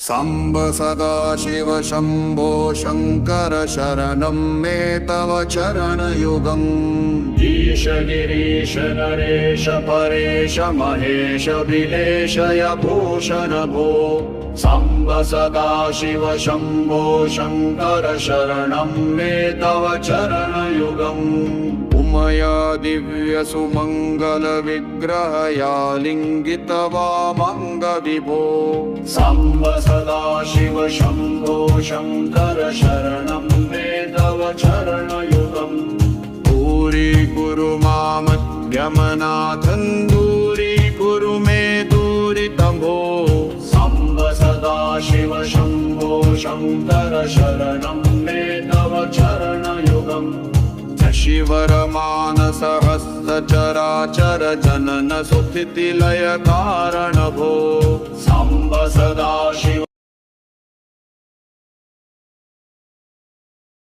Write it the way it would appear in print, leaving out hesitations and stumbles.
साम्ब सदाशिव शम्भो शङ्कर शरणं मे तव चरणयुगम्। ईश गिरीश नरेश परेश महेश बिलेशय भूषण भो। साम्ब सदाशिव शम्भो शङ्कर शरणं मे तव चरणयुगम्। उमया दिव्य सुमङ्गल विग्रहया लिङ्गित वामङ्ग विभो। साम्ब सदाशिव शम्भो शङ्कर शरणं मे तव चरणयुगम्। दूरीकुरु मामध्यमनाथं दूरीकुरु मे दूरितमो। साम्ब सदाशिव शम्भो शङ्कर शरणं मे तव चरणयुगम्। शिवरमानसहस्रचराचर जनन सुस्थितिलय कारण भो। साम्ब सदाशिव